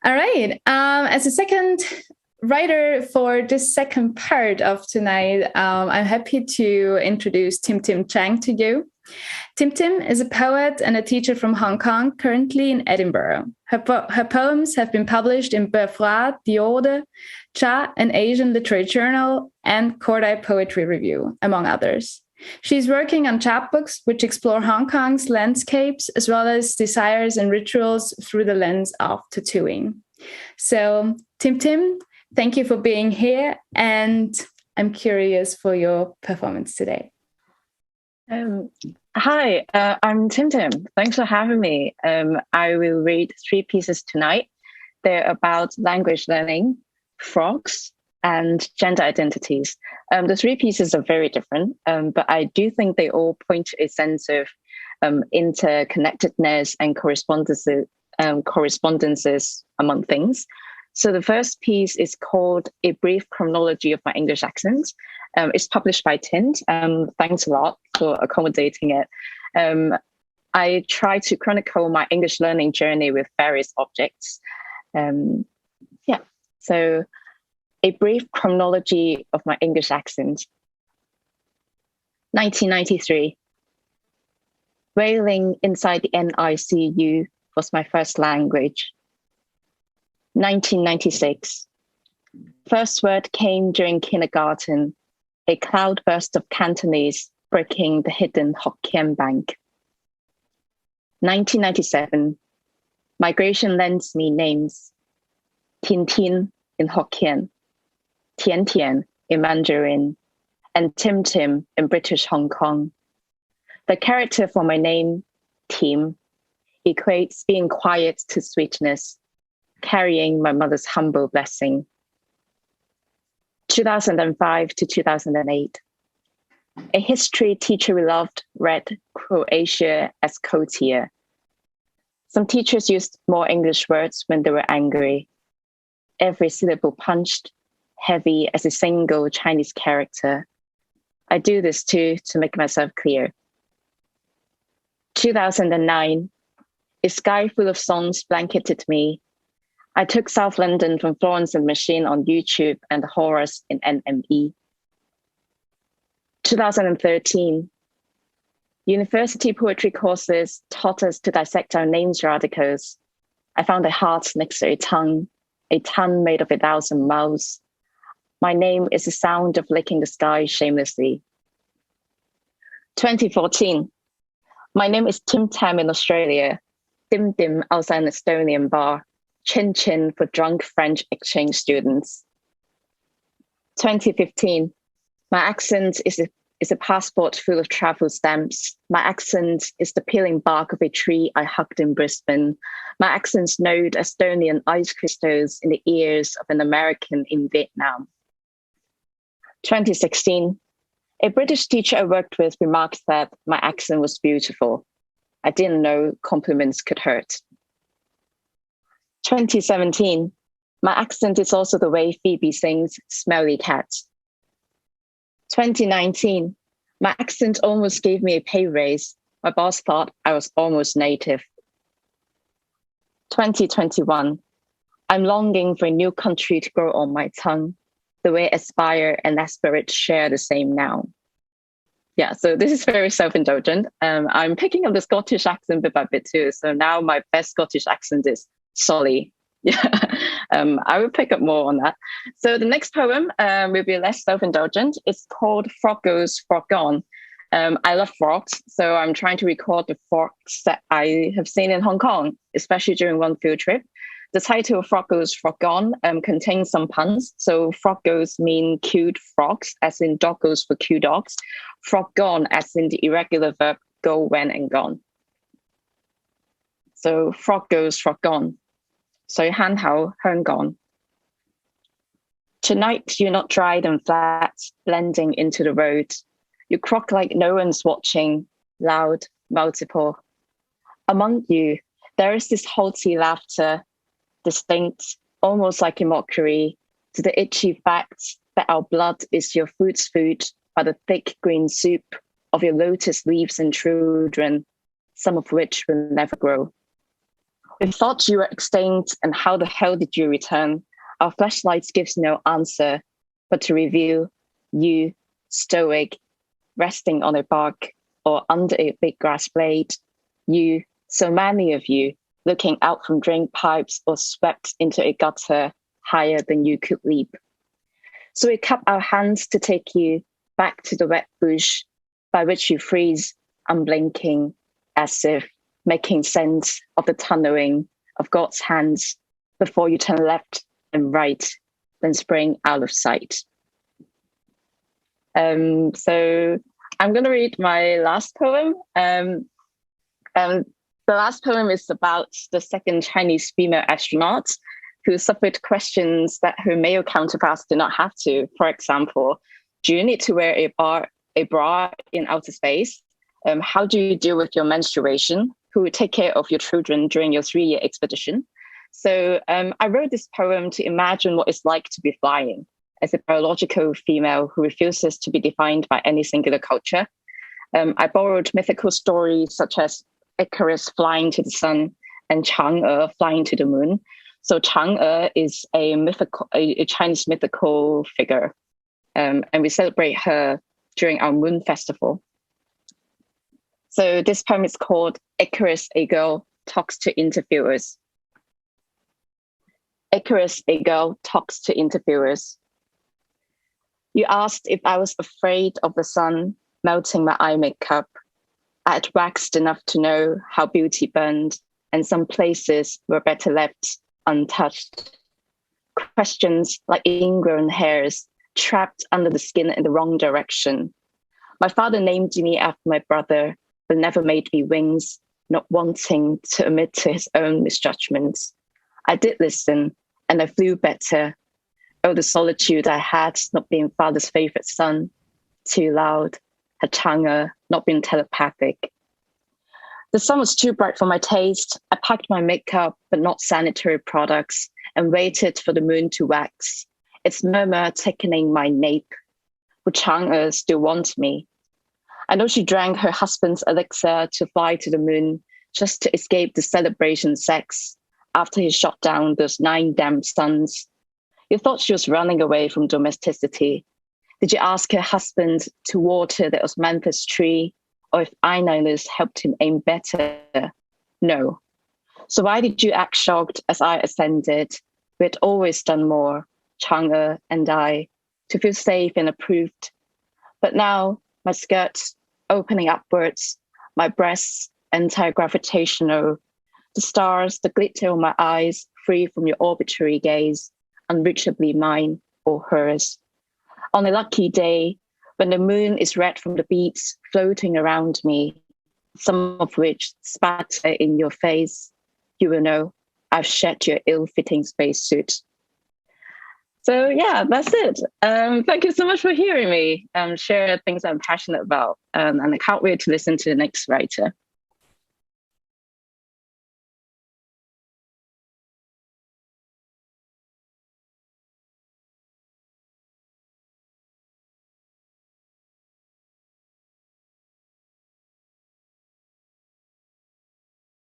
All right. As a second writer for this second part of tonight, I'm happy to introduce Tim Cheng to you. Tim is a poet and a teacher from Hong Kong, currently in Edinburgh. Her poems have been published in Berfrois, Diode, Cha, an Asian Literary Journal, and Cordite Poetry Review, among others. She's working on chapbooks which explore Hong Kong's landscapes as well as desires and rituals through the lens of tattooing. So, Tim, thank you for being here, and I'm curious for your performance today. Hi, I'm Tim. Thanks for having me. I will read 3 pieces tonight. They're about language learning, frogs, and gender identities. The 3 pieces are very different, but I do think they all point to a sense of interconnectedness and correspondences among things. So the first piece is called A Brief Chronology of My English Accent. It's published by Tint. Thanks a lot for accommodating it. I try to chronicle my English learning journey with various objects. So a brief chronology of my English accent. 1993. Wailing inside the NICU was my first language. 1996. First word came during kindergarten, a cloudburst of Cantonese breaking the hidden Hokkien bank. 1997. Migration lends me names. Tin in Hokkien, Tian in Mandarin, and Tim in British Hong Kong. The character for my name, Tim, equates being quiet to sweetness, carrying my mother's humble blessing. 2005 to 2008. A history teacher we loved read Croatia as co-tier. Some teachers used more English words when they were angry. Every syllable punched, heavy as a single Chinese character. I do this too to make myself clear. 2009, a sky full of songs blanketed me. I took South London from Florence and Machine on YouTube and the horrors in NME. 2013, university poetry courses taught us to dissect our names radicals. I found a heart next to a tongue made of 1,000 mouths. My name is the sound of licking the sky shamelessly. 2014, my name is Tim in Australia, Dim outside an Estonian bar, Chin for drunk French exchange students. 2015, my accent is a passport full of travel stamps. My accent is the peeling bark of a tree I hugged in Brisbane. My accent snowed Estonian ice crystals in the ears of an American in Vietnam. 2016, a British teacher I worked with remarked that my accent was beautiful. I didn't know compliments could hurt. 2017, my accent is also the way Phoebe sings Smelly Cat. 2019, my accent almost gave me a pay raise. My boss thought I was almost native. 2021, I'm longing for a new country to grow on my tongue, the way aspire and aspirate share the same noun. Yeah, so this is very self-indulgent. I'm picking up the Scottish accent bit by bit too. So now my best Scottish accent is Solly. Yeah, I will pick up more on that. So the next poem will be less self-indulgent. It's called Frog Goes, Frog Gone. I love frogs, so I'm trying to record the frogs that I have seen in Hong Kong, especially during one field trip. The title Frog Goes, Frog Gone contains some puns. So frog goes mean cute frogs, as in dog goes for cute dogs. Frog gone, as in the irregular verb go, when, and gone. So frog goes, frog gone. 水慳口香港. Tonight you're not dried and flat, blending into the road. You croak like no one's watching, loud, multiple. Among you, there is this haughty laughter, distinct, almost like a mockery, to the itchy fact that our blood is your food's food by the thick green soup of your lotus leaves and children, some of which will never grow. I thought you were extinct, and how the hell did you return? Our flashlights gives no answer, but to reveal you, stoic, resting on a bark or under a big grass blade. You, so many of you, looking out from drain pipes or swept into a gutter higher than you could leap. So we cup our hands to take you back to the wet bush by which you freeze, unblinking, as if making sense of the tunneling of God's hands before you turn left and right, then spring out of sight. So I'm going to read my last poem. The last poem is about the second Chinese female astronaut who suffered questions that her male counterparts did not have to. For example, do you need to wear a bra in outer space? How do you deal with your menstruation? Who would take care of your children during your 3-year expedition? So I wrote this poem to imagine what it's like to be flying as a biological female who refuses to be defined by any singular culture. I borrowed mythical stories such as Icarus flying to the sun and Chang'e flying to the moon. So Chang'e is a Chinese mythical figure, and we celebrate her during our moon festival. So this poem is called Icarus, a Girl Talks to Interviewers. Icarus, a girl talks to interviewers. You asked if I was afraid of the sun melting my eye makeup. I had waxed enough to know how beauty burned, and some places were better left untouched. Questions like ingrown hairs trapped under the skin in the wrong direction. My father named me after my brother, but never made me wings, not wanting to admit to his own misjudgments. I did listen, and I flew better. Oh, the solitude I had, not being father's favorite son. Too loud, had Chang'e not been telepathic. The sun was too bright for my taste. I packed my makeup, but not sanitary products, and waited for the moon to wax, its murmur thickening my nape. Would Chang'e still want me? I know she drank her husband's elixir to fly to the moon, just to escape the celebration sex after he shot down those 9 damn suns. You thought she was running away from domesticity. Did you ask her husband to water the osmanthus tree, or if eyeliners helped him aim better? No. So why did you act shocked as I ascended? We had always done more, Chang'e and I, to feel safe and approved. But now, my skirts opening upwards, my breasts anti-gravitational, the stars, the glitter on my eyes, free from your arbitrary gaze, unreachably mine or hers. On a lucky day, when the moon is red from the beads floating around me, some of which spatter in your face, you will know I've shed your ill-fitting spacesuit. So yeah, that's it. Thank you so much for hearing me share things I'm passionate about. And I can't wait to listen to the next writer.